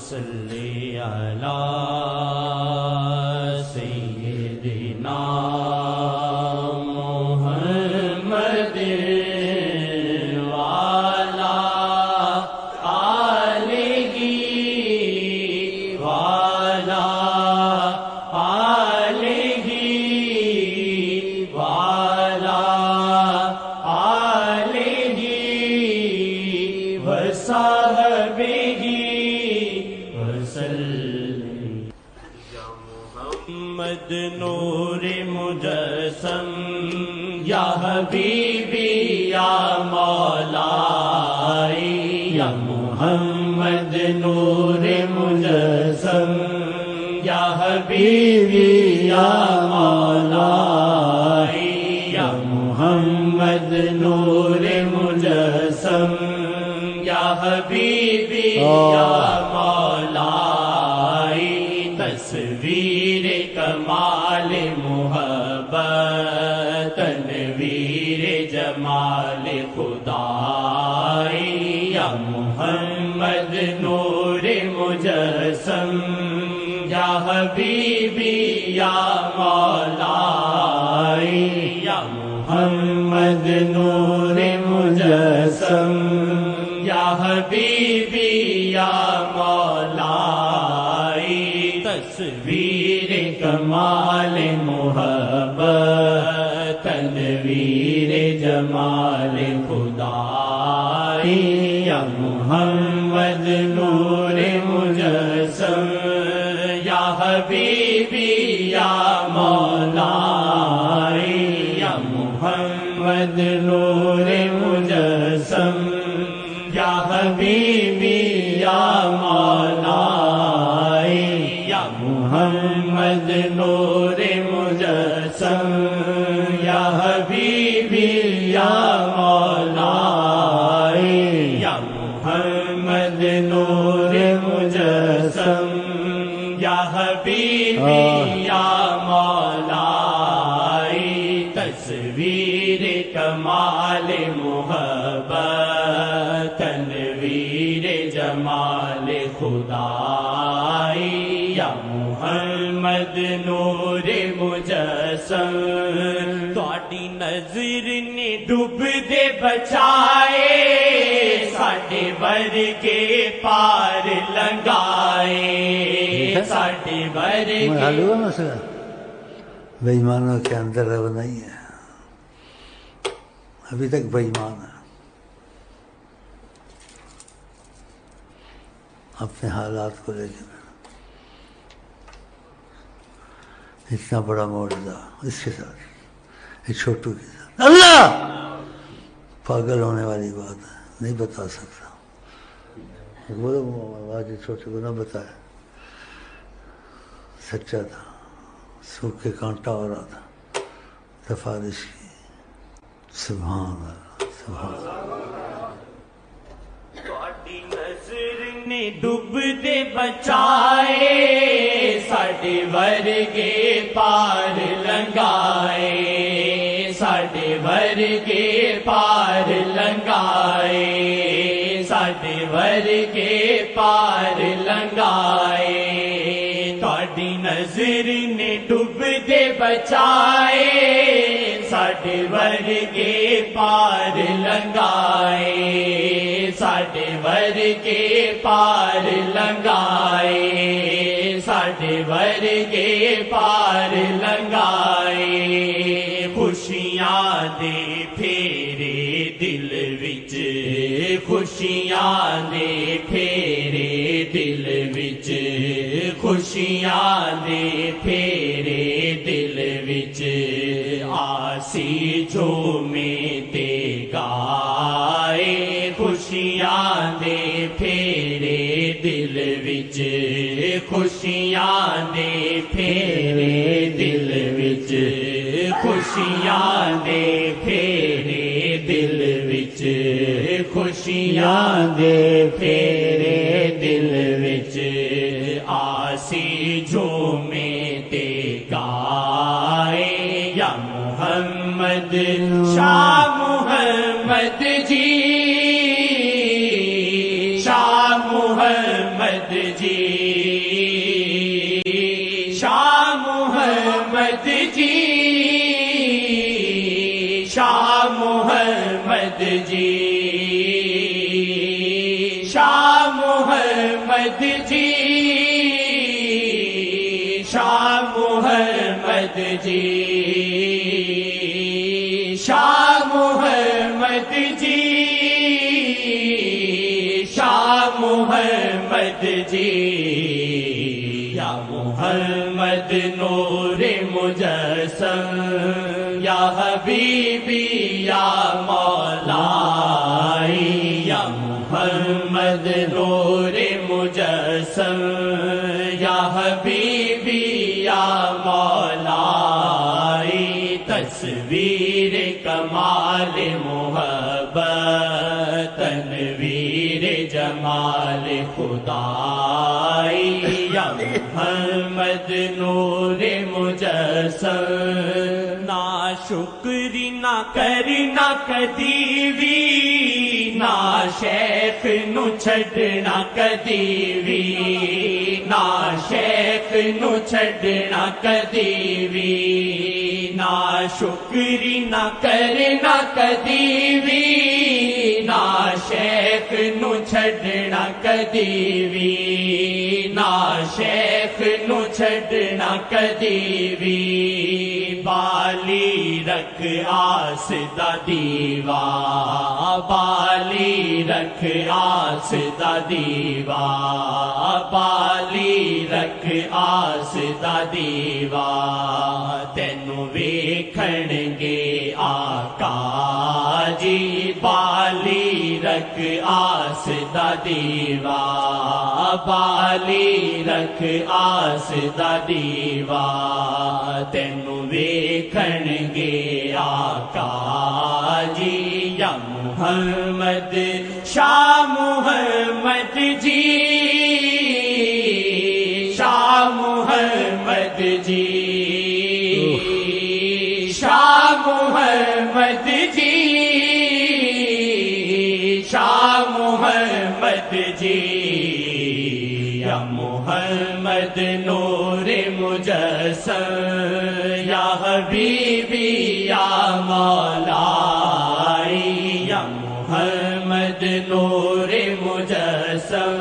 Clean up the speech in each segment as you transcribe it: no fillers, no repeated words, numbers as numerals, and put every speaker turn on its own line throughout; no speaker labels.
صلی علی سیدنا محمد وعلی آلہ وعلی آلہ وعلی آلہ وصحبہ وسلم۔ یا محمد نور مجسم، یا حبیبی یا مولائی، یا محمد نور مجسم، یا حبیبی یا مولائی، یا محمد نور مجسم، یا حبیبی یا مولائی، تصویر کمال محبت، تنویر جمال خدائی، یا محمد نور مجسم، یا حبیبی یا مولائی، یا محمد نور مجسم، یا حبیبی یا مولائی، تصویر کمال محبت، تنویر جمال خدائی، یا محمد نور مجسم، یا حبیبی یا مولائی، یا محمد نور مجسم، یا حبیبی یا مولائی، یا محمد نور مجسم، یا حبیبی یا مولائی، یا محمد نور مجسم، یا حبیبی یا مولائی، تصویر کمال محبت، تنویر جمال خدائی، یا محمد نور مجسم، تواڈی نظر نے ڈوب دے بچائے، ساڈے ورگے پار لنگائے، ساڈے ورگے
بے ایمانوں کے اندر وہ نہیں ہے، ابھی تک بے ایمان ہے، اپنے حالات کو لے کے اتنا بڑا معجزہ اس کے ساتھ، ایک چھوٹو کے ساتھ، اللہ پاگل ہونے والی بات ہے، نہیں بتا سکتا، بولو آج چھوٹے کو نہ بتایا، سچا تھا، سوکھ کے کانٹا ہو رہا تھا، سفارش کی، سبحان اللہ سبحان اللہ۔
تواڈی نظر نے ڈوب دے بچائے، ساڈے ورگے پار لنگائے، ساڈے ورگے پار لنگائے، ساڈے ورگے پار لنگائے، تواڈی نظر نے ڈوب دے بچائے، ساڈے ورگے پار لنگائے، ساڈے ورگے پار لنگائے، ساڈے ورگے پار لنگائے، خوشیاں دے پھیرے دل وچ، خوشیاں دے پھیرے دل وچ، خوشیاں دے پھیرے دل وچ، آسی جھومے تے گائے، خوشیاں دے پھیرے دل وچ، خوشیاں دے پھیرے دل وچ، خوشیاں دے پھیرے دل وچ، خوشیاں دے پھیرے دل وچ، آسی جھومے تے گائے، یا محمد شاہ محمد جی، شاہ محمد محمد جی شاہ محمد جی شاہ محمد جی شاہ محمد جی شاہ محمد جی شاہ محمد جی شاہ محمد جی یا محمد نور مجسم یا حبیبی یا مولائی یا محمد نور مجسم یا حبیبی یا مولائی تصویر کمال محبت تنویر جمال خدائی یا محمد نور مجسم نا شکری نہ کرنا کدی وی نا شیخ نو چھڈنا کدی وی نا شیخ نو چھڈنا کدی وی نا شکری نہ کرنا کدی وی نا شیخ نو چھڈنا کدی وی نا شیخ نو چھڈنا کدی وی بالی رکھ آس دا دیوا بالی رکھ آس دا دیوا بالی رکھ آس دا دیوا تینو ویکھن گے آقا جی بالی رکھ آس دا دیوا بالی رکھ آس دا دیوا تینو ویکھن گے آقا جی یا محمد شاہ محمد جی شاہ محمد جی شاہ محمد جی شاہ محمد جی یا محمد نور مجسم یا حبیبی یا مولائی یا محمد نور مجسم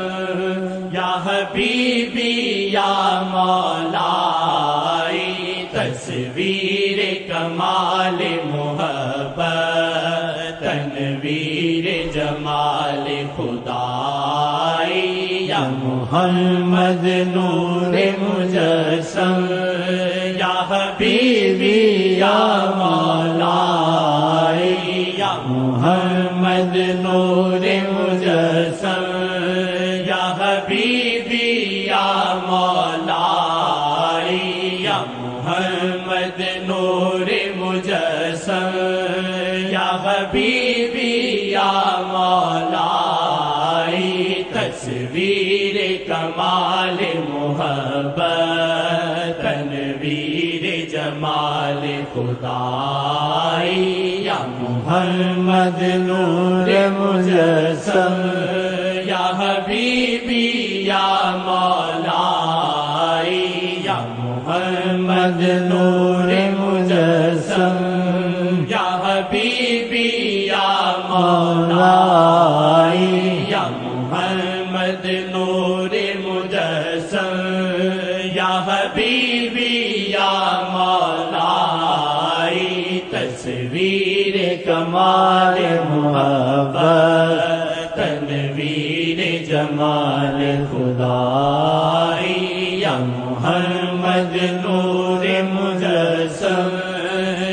یا حبیبی یا مولائی تصویر کمال محبت تنویر جمال خدائی یا محمد نور مجسم یا حبیبی یا مولائی یا محمد نور مجسم یا حبیبی یا مولائی یا محمد نور مجسم یا حبیبی یا مولائی تصویر کمال محبت تنویر جمال خدائی یا محمد نور مجسم یا حبیبی یا مولائی یا محمد نور مجسم یا حبیبی یا مولائی یا محمد نور مجسم یا حبیبی یا مولائی تصویر کمال محبت تنویر جمال خدائی یا محمد نور مجسم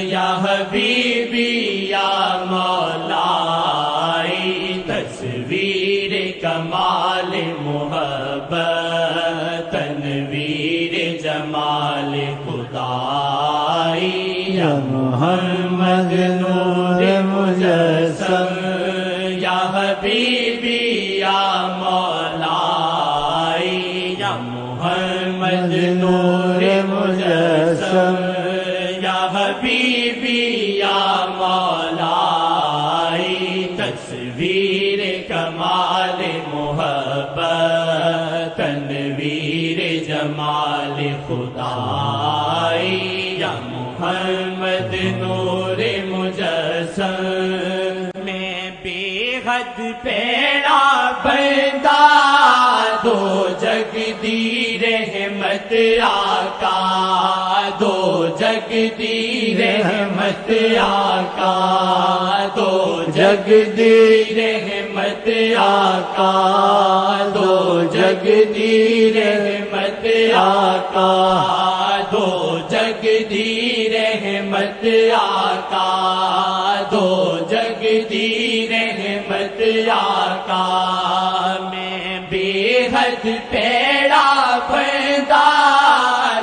یا حبیبی یا مولائی تصویر کمال محبت تنویر جمال خدائی یا محمد نور مجسم یا حبیبی یا مولائی یا محمد نور مجسم یا حبیبی یا مولائی تصویر کمال محبت تنویر جمال خدائی یا محمد نور مجسم میں بے حد پیڑا بندہ دو جگ دی رحمت آقا دو جگ دی رحمت آقا دو جگ دی رحمت آقا دو جگ دی رحمت آقا دو جگ دی رحمت آقا دو جگ دی رحمت آقا میں بے حد پیڑا بندہ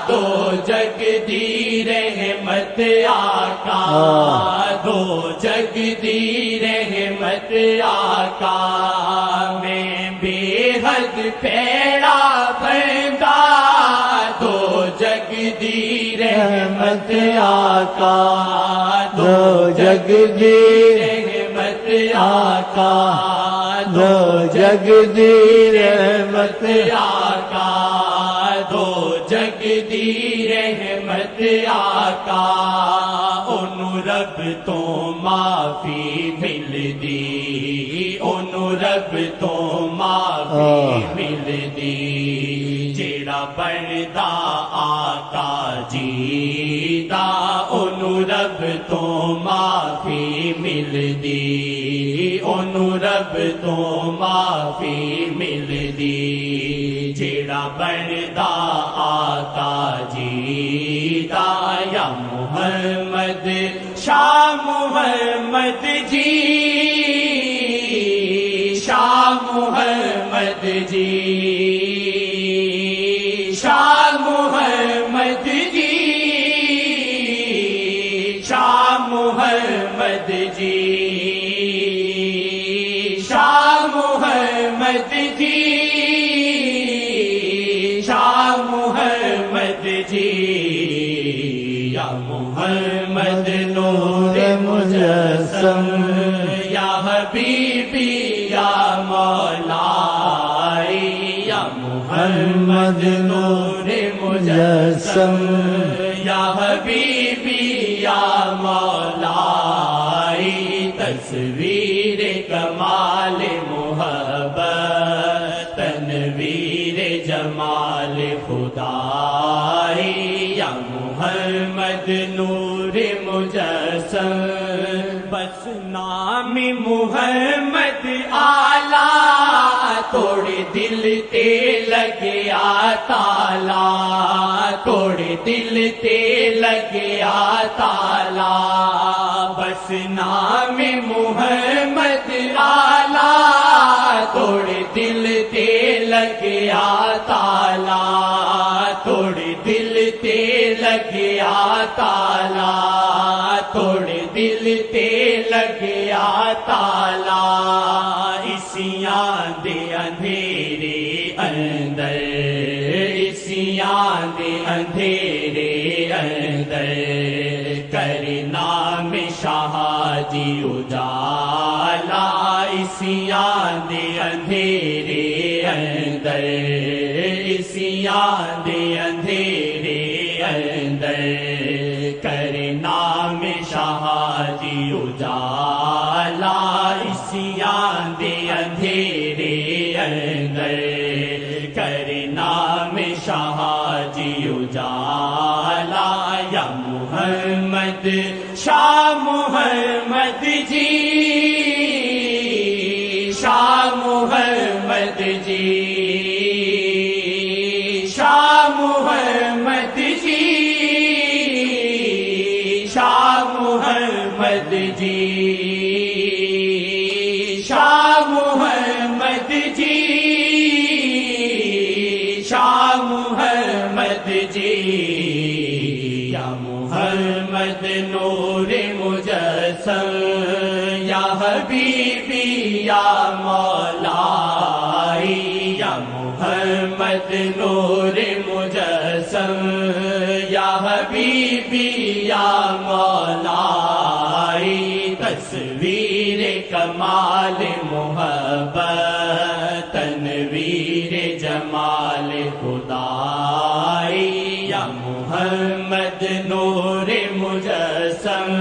دو جگ دی رحمت آقا دو جگ دی رحمت آقا میں بے حد پیڑا بندہ دو جگ دی رحمت آقا دو جگ دی رحمت آقا دو جگ دی رحمت آقا دو جگ دی رحمت آقا انو رب تو معافی مل دی انو رب تو معافی مل دی جیڑا بندا آقا جی دا انو رب تو معافی مل دی انو رب تو معافی مل دی جیڑا بندا آقا جی دا یا محمد شاہ محمد جی شاہ محمد جی شاہ محمد جی شاہ محمد جی شاہ محمد جی شاہ محمد جی یا محمد نور مجسم یا حبیبی یا مولائی یا محمد نور مجسم یا حبیبی یا مولائی تصویر کمال محبت تنویر جمال خدائی یا محمد نور مجسم بس نام محمد آلہ توڑ دل تے لگیا تالا توڑ دل تے لگیا تالا بس نام محمد آلہ توڑ دل تے لگیا تالا توڑ دل تے لگیا تالا توڑ دل تے لگیا تالا اسیاں دے اندھیرے اندر اسیاں دے اندھیرے اندر کرنا میں شاہ جی اجالا اسیاں دے اندھیرے اندر اسیاں دے اندھیرے اندر کرنا میں شاہ جی اجالا اسیاں دے اندھیرے اندر کرنا میں شاہ جی اجالا یا محمد شاہ محمد جی شاہ محمد جی شاہ محمد جی شاہ محمد جی شاہ محمد جی شاہ محمد جی یا محمد نور مجسم یا حبیبی یا مولائی یا محمد نور مجسم یا حبیبی یا مولائی تصویر کا کمال محبت تنویر جمال خدائی یا محمد نور مجسم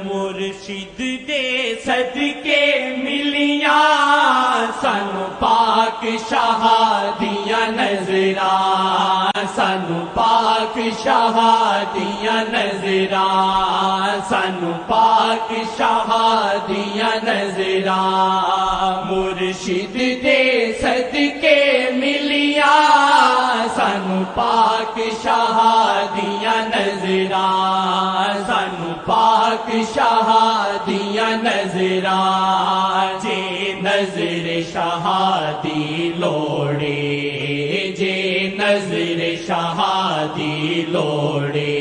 مرشد دے صدقے ملیاں سانو پاک شہادیاں نظراں سانو پاک شہادیاں نظراں سانو پاک شہادیاں نظراں مرشد دے صدقے ملیاں سانو پاک شہادیاں نظراں سانو پاک شہادیاں نظراں جے نظر شہادی لوڑے جے نظر شہادی لوڑے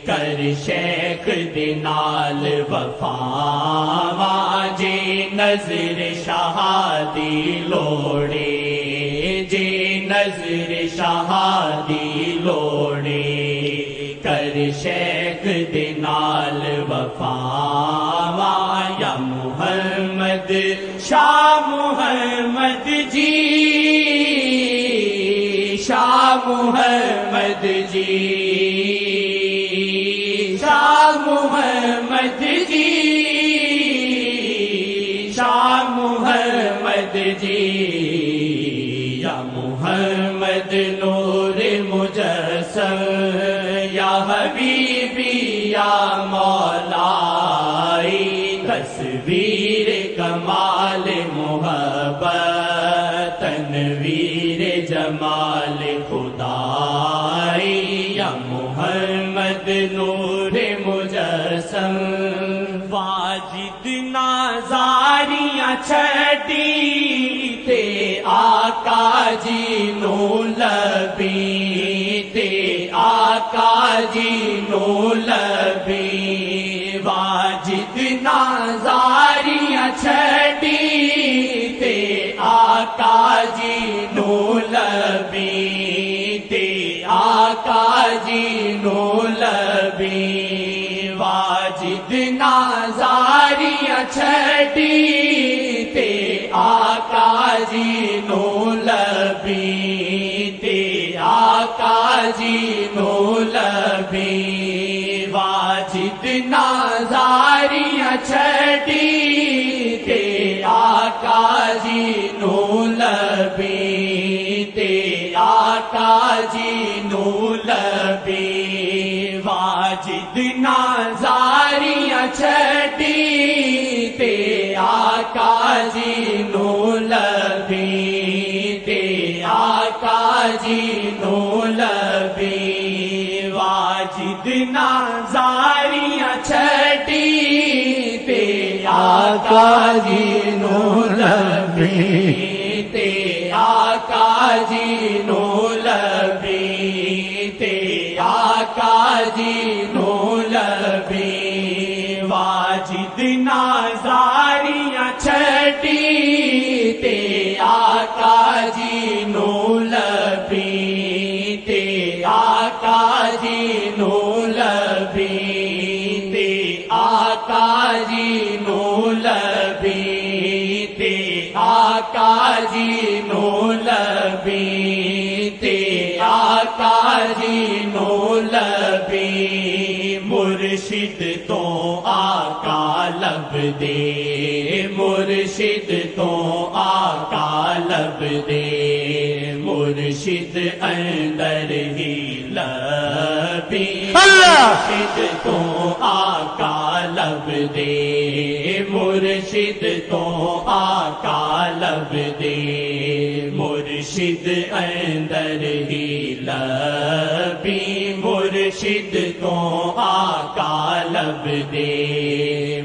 کر شیخ دے نال وفا جے نظر شہادی لوڑے جے نظر شہادی لوڑے کر شیخ دے نال وفا یا محمد شاہ محمد جی شاہ محمد جی شاہ محمد جی شاہ محمد جی یا محمد نور مجسم یا حبیبی یا مولائی تصویر کمال محبت تنویر جمال خدائی یا محمد نور مجسم واجد نازاریاں چھٹی تے آقا جی نو لبی تے آقا جی نو لبی واجد نازاریاں چھٹی تے آقا جی نو لبی تے آقا جی نو لبی واجد نازاریاں چھٹی تے آقا جی نو لبی تے آقا جی نو لبی واجد نازاریاں چھٹی تے آقا جی نو لبی تے آقا جی نو لبی واجد نازاریاں چھٹی تے آقا جی نو لبی تے آقا جی نو لبی واجد نازاریاں چھٹی تے آقا جی نو لبی تے آقا جی نو لبی تے آقا جی نو لبی واجد نازاریاں چھٹی تے آقا جی نو لبی تے آقا جی نو لبی تے آقا جی نو لبی تے آقا جی نو لبی تے آقا جی نو لبی مرشد تو آقا لب دے مرشد تو آقا لب دے مرشد اندر ہی لبی مرشد تو آقا لب دے مرشد تو آقا لب دے مرشد اندر ہی لبی مرشد تو آقا لب دے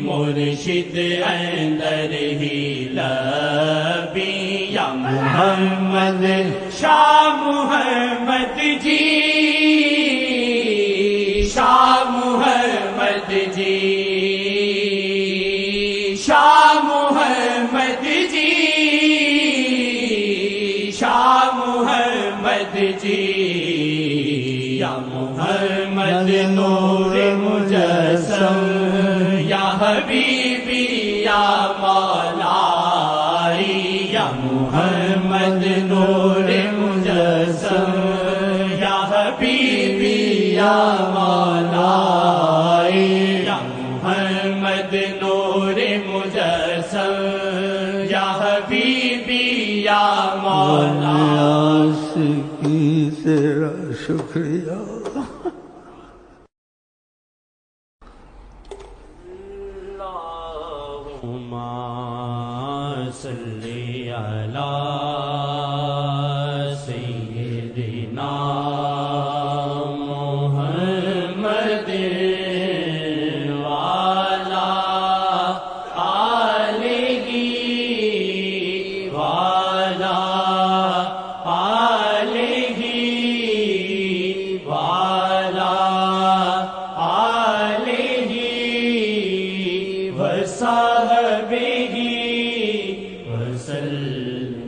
مرشد اندر ہی لبی یا محمد شاہ محمد جی شاہ محمد جی شاہ محمد جی شاہ محمد جی یا محمد نور مجسم یا حبیبی یا محمد نور مجسم یا حبیبی یا مولائی یا محمد نور مجسم یا حبیبی یا مولائی
کی تیرا شکریہ
اللہم صلی علی سیدنا محمد وعلی آلہ وعلی آلہ وعلی آلہ وصحبہ وسلم